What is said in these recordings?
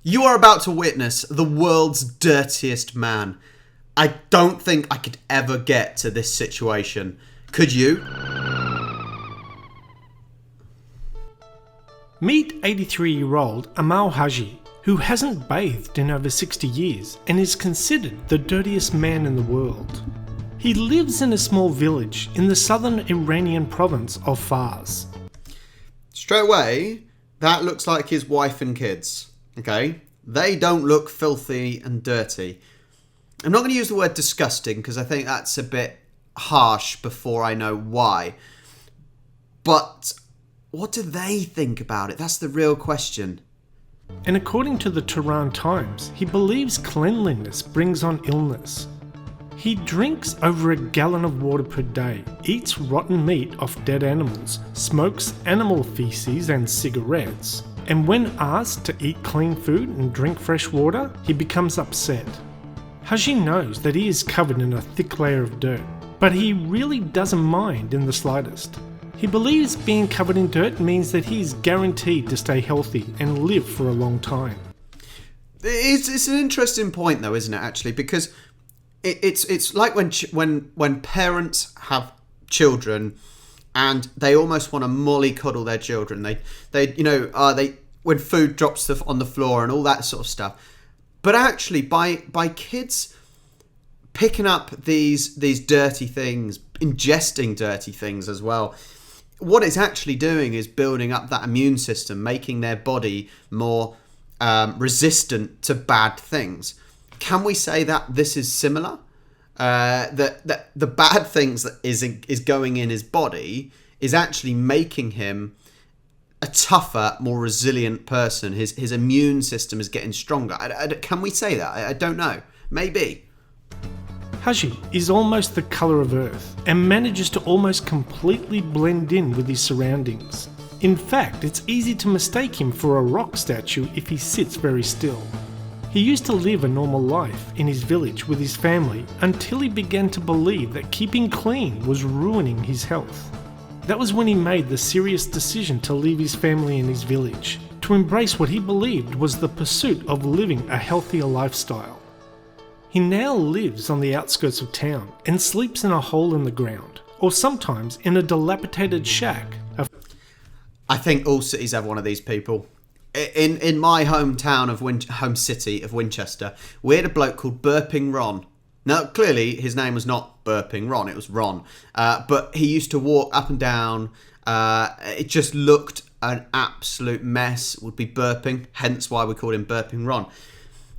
You are about to witness the world's dirtiest man. I don't think I could ever get to this situation. Could you? Meet 83-year-old Amal Haji, who hasn't bathed in over 60 years and is considered the dirtiest man in the world. He lives in a small village in the southern Iranian province of Fars. Straight away, that looks like his wife and kids. Okay? They don't look filthy and dirty. I'm not going to use the word disgusting because I think that's a bit harsh before I know why. But what do they think about it? That's the real question. And according to the Tehran Times, he believes cleanliness brings on illness. He drinks over a gallon of water per day, eats rotten meat off dead animals, smokes animal feces and cigarettes, and when asked to eat clean food and drink fresh water, he becomes upset. Haji knows that he is covered in a thick layer of dirt, but he really doesn't mind in the slightest. He believes being covered in dirt means that he is guaranteed to stay healthy and live for a long time. It's an interesting point though, isn't it, actually? Because it's like when parents have children and they almost want to mollycoddle their children. They when food drops on the floor and all that sort of stuff. But actually, by kids picking up these dirty things, ingesting dirty things as well, what it's actually doing is building up that immune system, making their body more resistant to bad things. Can we say that this is similar? That the bad things that is going in his body is actually making him a tougher, more resilient person. His immune system is getting stronger. Can we say that? I don't know. Maybe. Haji is almost the colour of earth and manages to almost completely blend in with his surroundings. In fact, it's easy to mistake him for a rock statue if he sits very still. He used to live a normal life in his village with his family until he began to believe that keeping clean was ruining his health. That was when he made the serious decision to leave his family and his village, to embrace what he believed was the pursuit of living a healthier lifestyle. He now lives on the outskirts of town and sleeps in a hole in the ground, or sometimes in a dilapidated shack. I think all cities have one of these people. In my hometown of home city of Winchester, we had a bloke called Burping Ron. Now, clearly, his name was not Burping Ron, it was Ron. But he used to walk up and down. It just looked an absolute mess, would be burping, hence why we called him Burping Ron.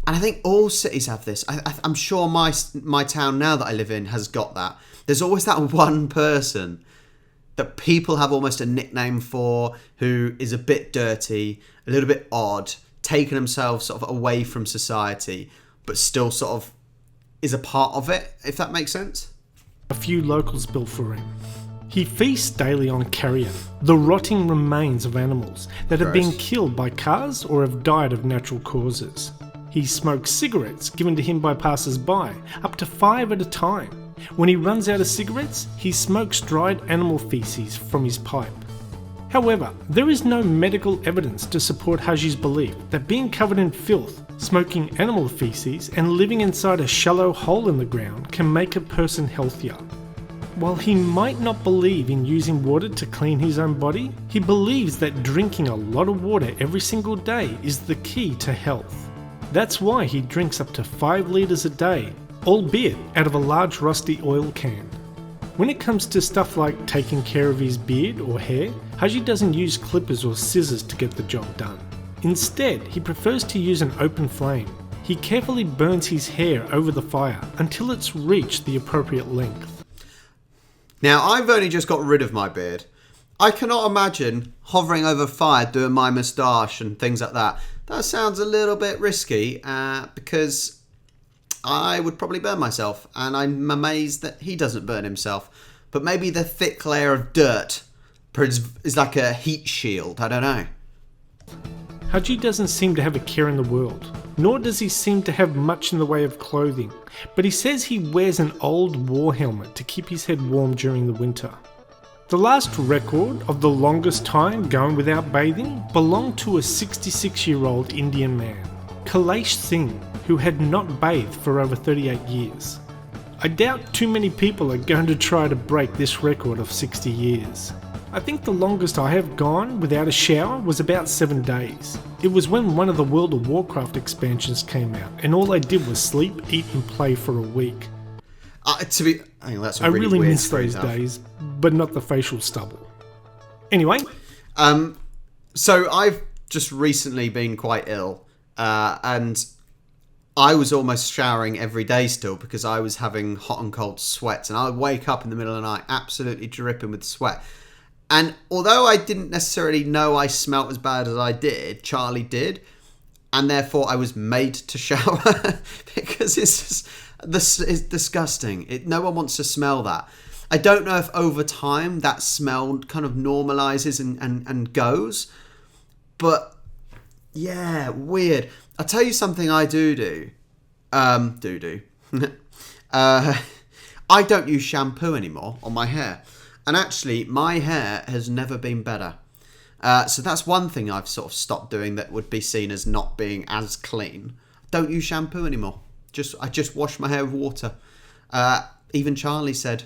And I think all cities have this. I'm sure my town now that I live in has got that. There's always that one person that people have almost a nickname for, who is a bit dirty, a little bit odd, taking themselves sort of away from society, but still sort of is a part of it, if that makes sense. A few locals built for him. He feasts daily on carrion, the rotting remains of animals that have been killed by cars or have died of natural causes. He smokes cigarettes given to him by passers-by, up to 5 at a time. When he runs out of cigarettes, he smokes dried animal feces from his pipe. However, there is no medical evidence to support Haji's belief that being covered in filth, smoking animal feces, and living inside a shallow hole in the ground can make a person healthier. While he might not believe in using water to clean his own body, he believes that drinking a lot of water every single day is the key to health. That's why he drinks up to 5 litres a day, albeit out of a large rusty oil can. When it comes to stuff like taking care of his beard or hair, Haji doesn't use clippers or scissors to get the job done. Instead, he prefers to use an open flame. He carefully burns his hair over the fire until it's reached the appropriate length. Now, I've only just got rid of my beard. I cannot imagine hovering over fire doing my moustache and things like that. That sounds a little bit risky because I would probably burn myself, and I'm amazed that he doesn't burn himself. But maybe the thick layer of dirt is like a heat shield, I don't know. Haji doesn't seem to have a care in the world, nor does he seem to have much in the way of clothing, but he says he wears an old war helmet to keep his head warm during the winter. The last record of the longest time going without bathing belonged to a 66-year-old Indian man. Kailash Singh, who had not bathed for over 38 years. I doubt too many people are going to try to break this record of 60 years. I think the longest I have gone without a shower was about 7 days. It was when one of the World of Warcraft expansions came out, and all I did was sleep, eat and play for a week. That's a I really weird miss those days, but not the facial stubble. Anyway. So I've just recently been quite ill, and I was almost showering every day still because I was having hot and cold sweats, and I would wake up in the middle of the night absolutely dripping with sweat. And although I didn't necessarily know I smelt as bad as I did, Charlie did, and therefore I was made to shower because it's disgusting. No one wants to smell that. I don't know if over time that smell kind of normalizes and goes, but yeah, weird. I'll tell you something I do. I don't use shampoo anymore on my hair. And actually, my hair has never been better. So that's one thing I've sort of stopped doing that would be seen as not being as clean. Don't use shampoo anymore. I just wash my hair with water. Even Charlie said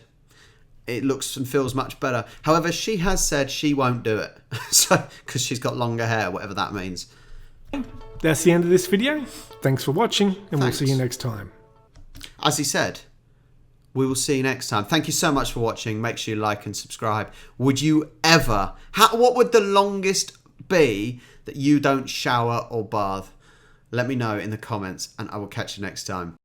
it looks and feels much better. However, she has said she won't do it. So, because she's got longer hair, whatever that means. That's the end of this video. Thanks for watching, and We'll see you next time. As he said, we will see you next time. Thank you so much for watching. Make sure you like and subscribe. Would you ever... what would the longest be that you don't shower or bath? Let me know in the comments, and I will catch you next time.